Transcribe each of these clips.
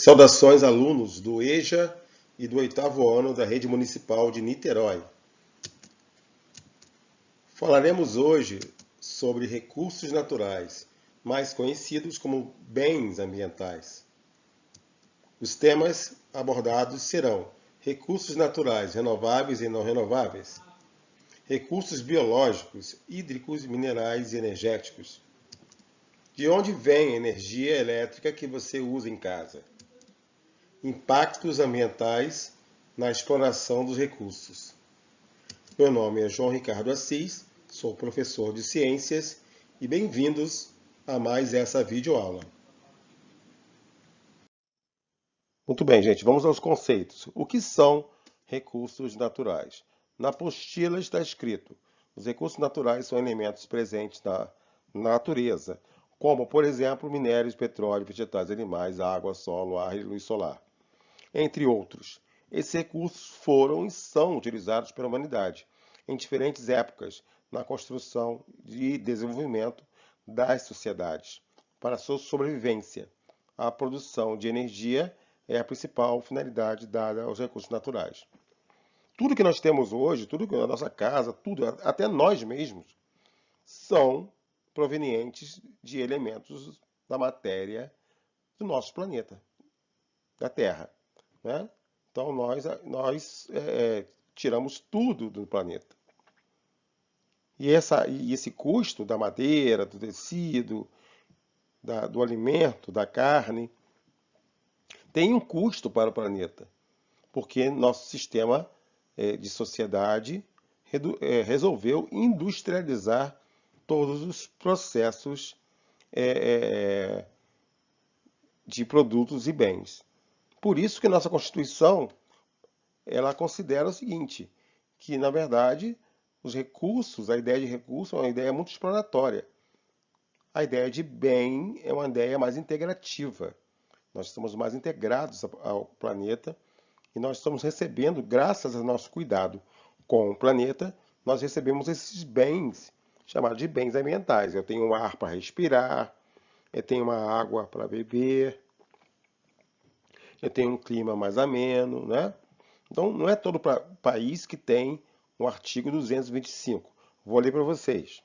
Saudações, alunos do EJA e do 8º ano da Rede Municipal de Niterói. Falaremos hoje sobre recursos naturais, mais conhecidos como bens ambientais. Os temas abordados serão recursos naturais renováveis e não renováveis, recursos biológicos, hídricos, minerais e energéticos. De onde vem a energia elétrica que você usa em casa? Impactos ambientais na exploração dos recursos. Meu nome é João Ricardo Assis, sou professor de Ciências e bem-vindos a mais essa videoaula. Muito bem, gente, vamos aos conceitos. O que são recursos naturais? Na apostila está escrito: os recursos naturais são elementos presentes na natureza, como, por exemplo, minérios, petróleo, vegetais, animais, água, solo, ar e luz solar, entre outros. Esses recursos foram e são utilizados pela humanidade em diferentes épocas na construção e desenvolvimento das sociedades para sua sobrevivência. A produção de energia é a principal finalidade dada aos recursos naturais. Tudo que nós temos hoje, tudo que na nossa casa, tudo, até nós mesmos, são provenientes de elementos da matéria do nosso planeta, da Terra, né? Então nós tiramos tudo do planeta. E esse custo da madeira, do tecido, do alimento, da carne, tem um custo para o planeta, porque nosso sistema de sociedade resolveu industrializar todos os processos de produtos e bens. Por isso que nossa Constituição ela considera o seguinte, que na verdade os recursos, a ideia de recurso é uma ideia muito exploratória. A ideia de bem é uma ideia mais integrativa. Nós estamos mais integrados ao planeta e nós estamos recebendo, graças ao nosso cuidado com o planeta, nós recebemos esses bens, chamados de bens ambientais. Eu tenho um ar para respirar, eu tenho uma água para beber, eu tenho um clima mais ameno, né? Então, não é todo país que tem o artigo 225. Vou ler para vocês.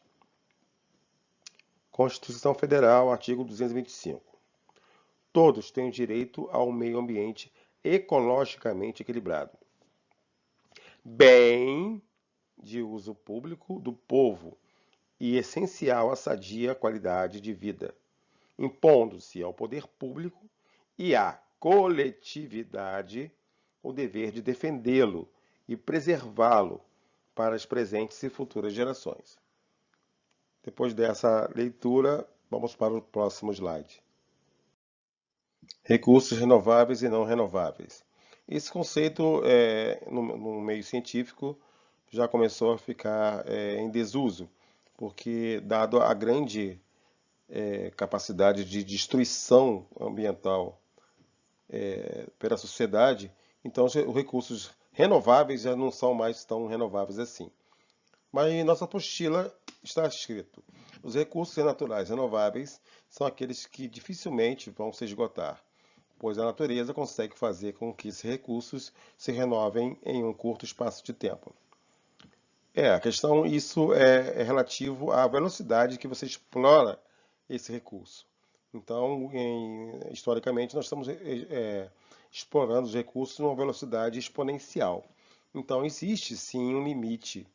Constituição Federal, artigo 225. Todos têm o direito ao meio ambiente ecologicamente equilibrado. Bem de uso público do povo e essencial à sadia qualidade de vida, impondo-se ao poder público e à coletividade o dever de defendê-lo e preservá-lo para as presentes e futuras gerações. Depois dessa leitura, vamos para o próximo slide. Recursos renováveis e não renováveis. Esse conceito, no meio científico, já começou a ficar em desuso, porque, dado a grande capacidade de destruição ambiental pela sociedade, então os recursos renováveis já não são mais tão renováveis assim. Mas em nossa apostila está escrito: os recursos naturais renováveis são aqueles que dificilmente vão se esgotar, pois a natureza consegue fazer com que esses recursos se renovem em um curto espaço de tempo. A questão, isso é relativo à velocidade que você explora esse recurso. Então, historicamente, nós estamos explorando os recursos numa velocidade exponencial. Então, existe sim um limite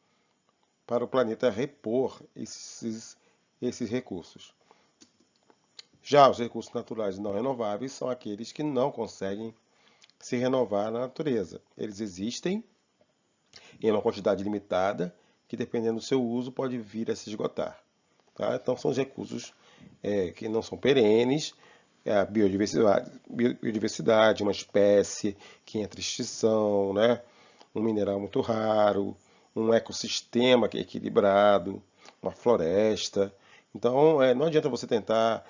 para o planeta repor esses recursos. Já os recursos naturais não renováveis são aqueles que não conseguem se renovar na natureza. Eles existem em uma quantidade limitada, que dependendo do seu uso pode vir a se esgotar. Tá? Então são os recursos que não são perenes, a biodiversidade, uma espécie que entra em extinção, né? Um mineral muito raro, um ecossistema que é equilibrado, uma floresta. Então não adianta você tentar,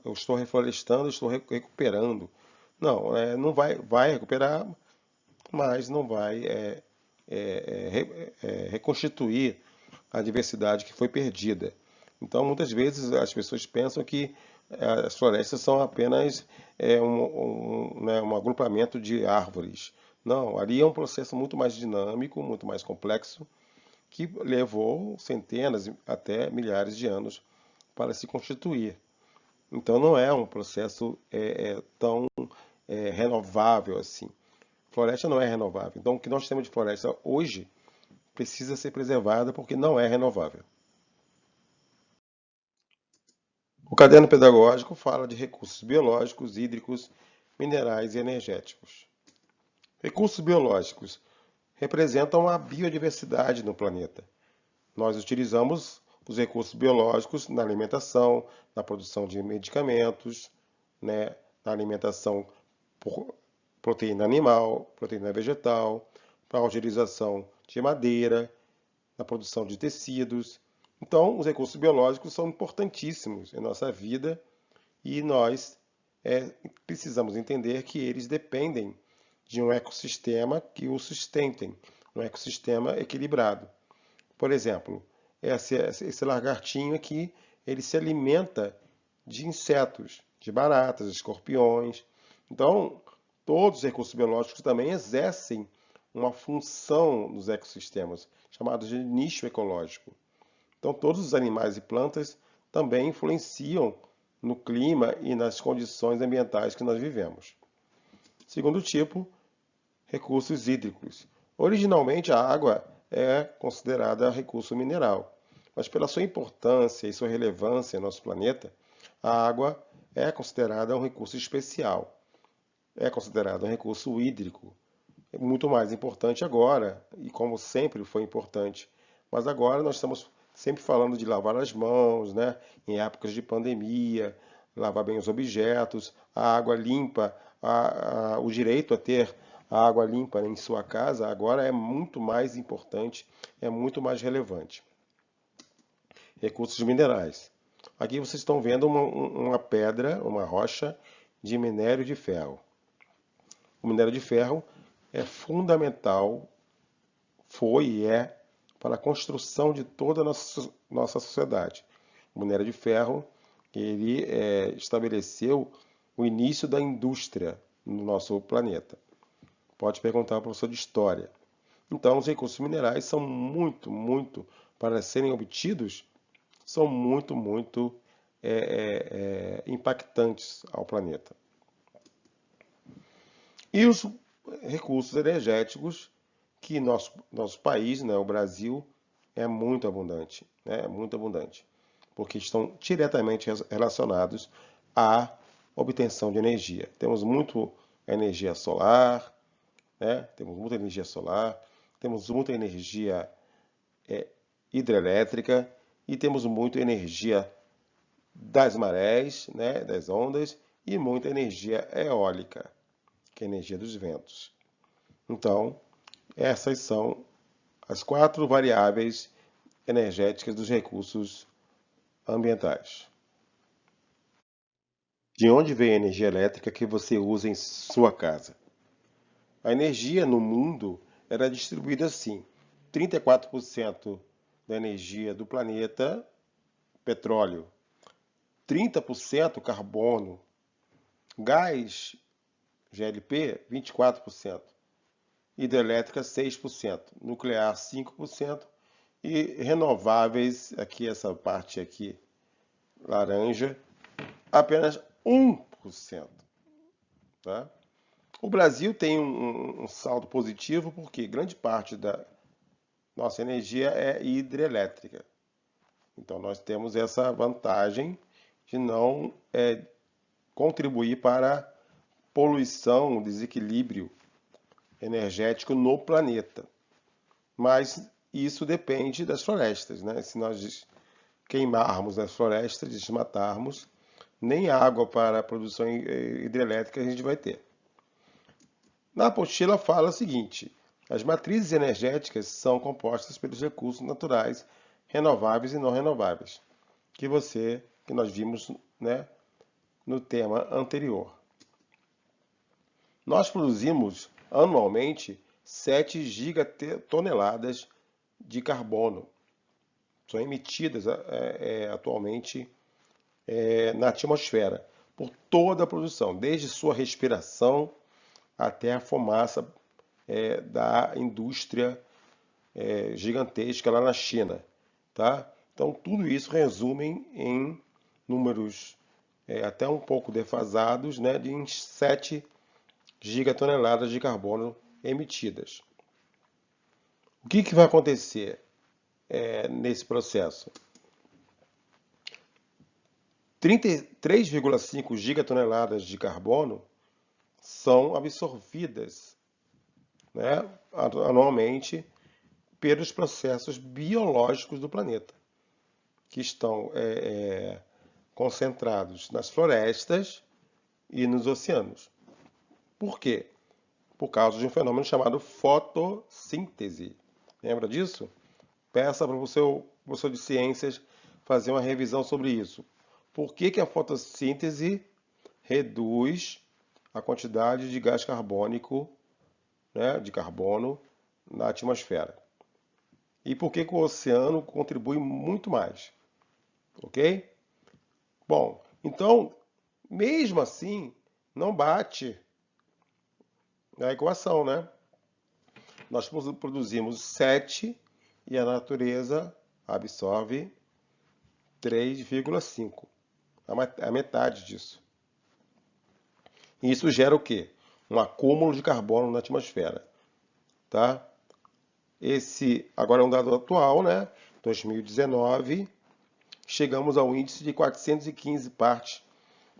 eu estou reflorestando, eu estou recuperando. Não, não vai recuperar, mas não vai reconstituir a diversidade que foi perdida. Então, muitas vezes as pessoas pensam que as florestas são apenas né, um agrupamento de árvores. Não, ali é um processo muito mais dinâmico, muito mais complexo, que levou centenas até milhares de anos para se constituir. Então não é um processo tão renovável assim. Floresta não é renovável. Então o que nós temos de floresta hoje precisa ser preservada porque não é renovável. O caderno pedagógico fala de recursos biológicos, hídricos, minerais e energéticos. Recursos biológicos representam a biodiversidade no planeta. Nós utilizamos os recursos biológicos na alimentação, na produção de medicamentos, né, na alimentação por proteína animal, proteína vegetal, para a utilização de madeira, na produção de tecidos. Então, os recursos biológicos são importantíssimos em nossa vida e nós precisamos entender que eles dependem de um ecossistema que os sustentem, um ecossistema equilibrado. Por exemplo, esse lagartinho aqui, ele se alimenta de insetos, de baratas, escorpiões. Então, todos os recursos biológicos também exercem uma função nos ecossistemas, chamada de nicho ecológico. Então, todos os animais e plantas também influenciam no clima e nas condições ambientais que nós vivemos. Segundo tipo, recursos hídricos. Originalmente, a água é considerada recurso mineral, mas pela sua importância e sua relevância em nosso planeta, a água é considerada um recurso especial, é considerada um recurso hídrico, é muito mais importante agora, e como sempre foi importante. Mas agora nós estamos sempre falando de lavar as mãos, né? Em épocas de pandemia, lavar bem os objetos, a água limpa, o direito a ter a água limpa em sua casa agora é muito mais importante, é muito mais relevante. Recursos minerais. Aqui vocês estão vendo uma pedra, uma rocha de minério de ferro. O minério de ferro é fundamental, foi e é, para a construção de toda a nossa sociedade. O minério de ferro, ele estabeleceu o início da indústria no nosso planeta. Pode perguntar ao professor de história. Então, os recursos minerais são muito, para serem obtidos, são muito impactantes ao planeta. E os recursos energéticos, que nosso país, né, o Brasil, é muito abundante, né, muito abundante, porque estão diretamente relacionados à obtenção de energia. Temos muito energia solar, né, temos muita energia solar, temos muita energia hidrelétrica e temos muita energia das marés, né, das ondas e muita energia eólica, que é a energia dos ventos. Então, essas são as 4 variáveis energéticas dos recursos ambientais. De onde vem a energia elétrica que você usa em sua casa? A energia no mundo era distribuída assim: 34% da energia do planeta, petróleo, 30% carbono, gás, GLP, 24%, hidrelétrica 6%, nuclear 5% e renováveis, aqui essa parte aqui laranja, apenas 1%. Tá? O Brasil tem um saldo positivo porque grande parte da nossa energia é hidrelétrica. Então nós temos essa vantagem de não contribuir para a poluição, desequilíbrio energético no planeta. Mas isso depende das florestas, né? Se nós queimarmos as florestas, desmatarmos, nem água para a produção hidrelétrica a gente vai ter. Na apostila fala o seguinte: as matrizes energéticas são compostas pelos recursos naturais, renováveis e não renováveis, que nós vimos, né, no tema anterior. Nós produzimos anualmente 7 gigatoneladas de carbono. São emitidas atualmente na atmosfera, por toda a produção, desde sua respiração até a fumaça da indústria gigantesca lá na China, tá? Então tudo isso resume em números até um pouco defasados, né, de 7 gigatoneladas de carbono emitidas. O que vai acontecer nesse processo? 33,5 gigatoneladas de carbono são absorvidas, né, anualmente pelos processos biológicos do planeta, que estão concentrados nas florestas e nos oceanos. Por quê? Por causa de um fenômeno chamado fotossíntese. Lembra disso? Peça para o seu professor de ciências fazer uma revisão sobre isso. Por que a fotossíntese reduz a quantidade de gás carbônico, né, de carbono na atmosfera? E por que o oceano contribui muito mais? Ok? Bom, então, mesmo assim, não bate na equação, né? Nós produzimos 7 e a natureza absorve 3,5, a metade disso. E isso gera o quê? Um acúmulo de carbono na atmosfera, tá? Esse agora é um dado atual, né? 2019, chegamos ao índice de 415 partes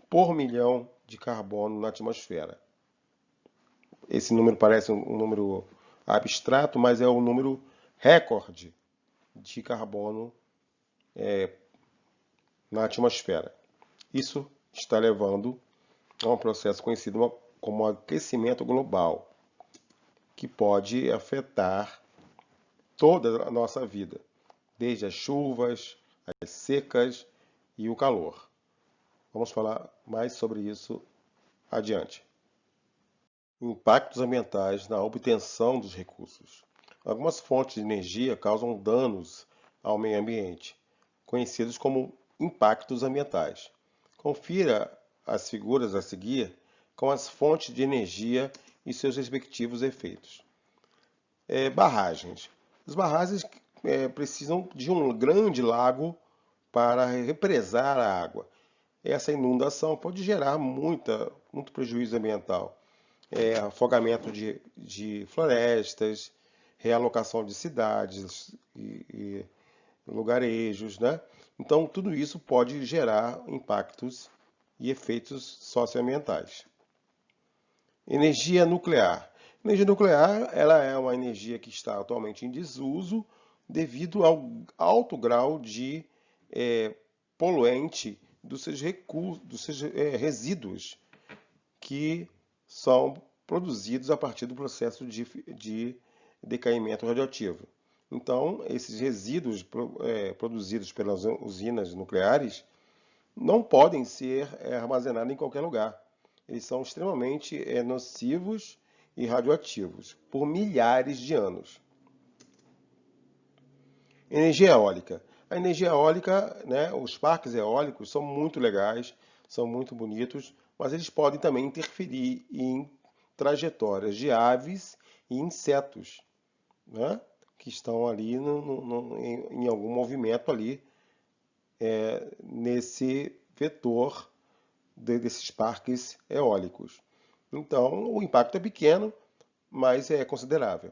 por milhão de carbono na atmosfera. Esse número parece um número abstrato, mas é o número recorde de carbono na atmosfera. Isso está levando a um processo conhecido como aquecimento global, que pode afetar toda a nossa vida, desde as chuvas, as secas e o calor. Vamos falar mais sobre isso adiante. Impactos ambientais na obtenção dos recursos. Algumas fontes de energia causam danos ao meio ambiente, conhecidos como impactos ambientais. Confira as figuras a seguir com as fontes de energia e seus respectivos efeitos. Barragens. As barragens precisam de um grande lago para represar a água. Essa inundação pode gerar muito prejuízo ambiental. Afogamento de florestas, realocação de cidades e lugarejos, né? Então, tudo isso pode gerar impactos e efeitos socioambientais. Energia nuclear. Energia nuclear, ela é uma energia que está atualmente em desuso devido ao alto grau de poluente dos seus resíduos que são produzidos a partir do processo de decaimento radioativo. Então, esses resíduos produzidos pelas usinas nucleares não podem ser armazenados em qualquer lugar. Eles são extremamente nocivos e radioativos por milhares de anos. Energia eólica. A energia eólica, né, os parques eólicos são muito legais, são muito bonitos, mas eles podem também interferir em trajetórias de aves e insetos, né, que estão ali em algum movimento ali nesse vetor desses parques eólicos. Então, o impacto é pequeno, mas é considerável.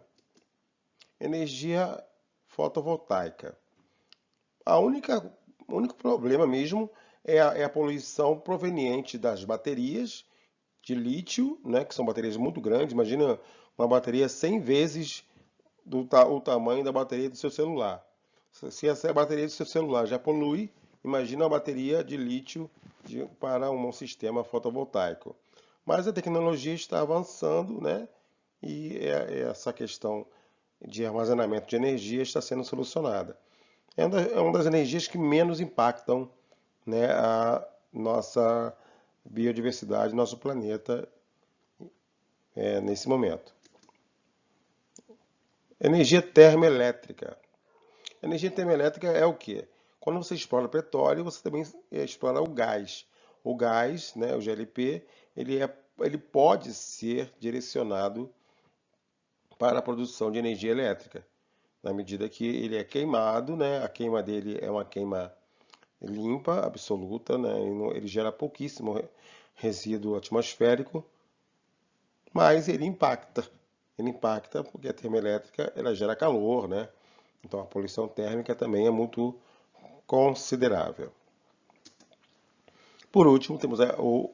Energia fotovoltaica. O único problema mesmo é a poluição proveniente das baterias de lítio, né, que são baterias muito grandes. Imagina uma bateria 100 vezes o tamanho da bateria do seu celular. Se essa bateria do seu celular já polui, imagina uma bateria de lítio para um sistema fotovoltaico. Mas a tecnologia está avançando, né, e essa questão de armazenamento de energia está sendo solucionada. É uma das energias que menos impactam, né, a nossa biodiversidade, nosso planeta nesse momento. Energia termoelétrica. Energia termoelétrica é o quê? Quando você explora petróleo, você também explora o gás. O gás, né, o GLP, ele pode ser direcionado para a produção de energia elétrica, na medida que ele é queimado, né, a queima dele é uma queima limpa, absoluta, né, ele gera pouquíssimo resíduo atmosférico, mas ele impacta. Ele impacta porque a termoelétrica ela gera calor, né? Então a poluição térmica também é muito considerável. Por último, temos o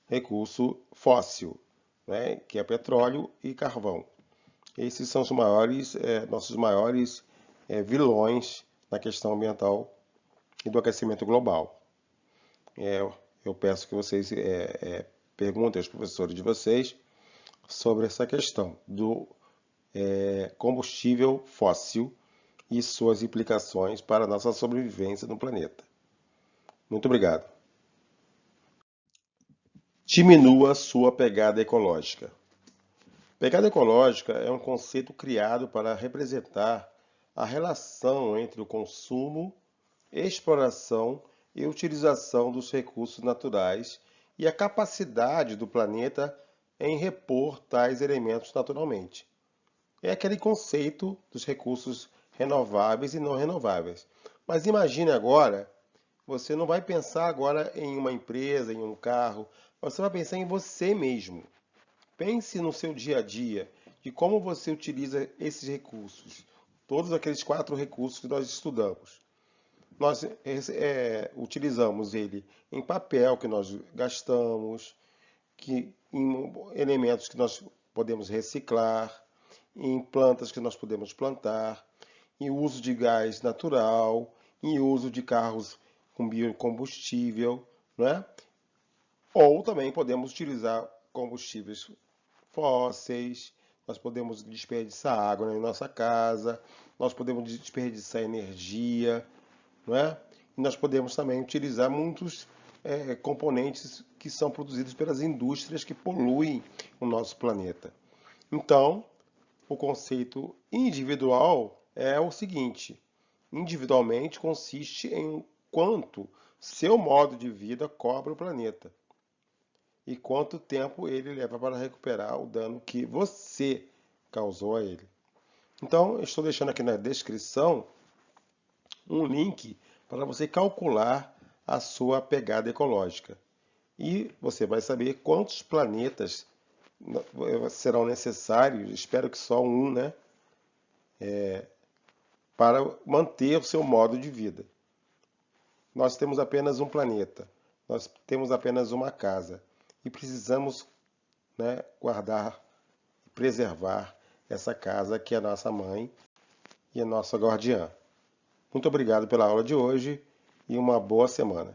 recurso fóssil, né, que é petróleo e carvão. Esses são os maiores, nossos maiores vilões na questão ambiental e do aquecimento global. Eu peço que vocês perguntem aos professores de vocês sobre essa questão do combustível fóssil e suas implicações para a nossa sobrevivência no planeta. Muito obrigado. Diminua sua pegada ecológica. Pegada ecológica é um conceito criado para representar a relação entre o consumo, exploração e utilização dos recursos naturais e a capacidade do planeta em repor tais elementos naturalmente. É aquele conceito dos recursos renováveis e não renováveis. Mas imagine agora, você não vai pensar agora em uma empresa, em um carro, você vai pensar em você mesmo. Pense no seu dia a dia, de como você utiliza esses recursos, todos aqueles 4 recursos que nós estudamos. Nós utilizamos ele em papel que nós gastamos, em elementos que nós podemos reciclar, em plantas que nós podemos plantar, em uso de gás natural, em uso de carros com biocombustível, né? Ou também podemos utilizar combustíveis fósseis, nós podemos desperdiçar água na nossa casa, nós podemos desperdiçar energia, não é? E nós podemos também utilizar muitos componentes que são produzidos pelas indústrias que poluem o nosso planeta. Então, o conceito individual é o seguinte: individualmente consiste em quanto seu modo de vida cobre o planeta e quanto tempo ele leva para recuperar o dano que você causou a ele. Então, eu estou deixando aqui na descrição um link para você calcular a sua pegada ecológica. E você vai saber quantos planetas serão necessários, espero que só um, né? Para manter o seu modo de vida. Nós temos apenas um planeta, nós temos apenas uma casa e precisamos, né, guardar, preservar essa casa que é a nossa mãe e a nossa guardiã. Muito obrigado pela aula de hoje e uma boa semana.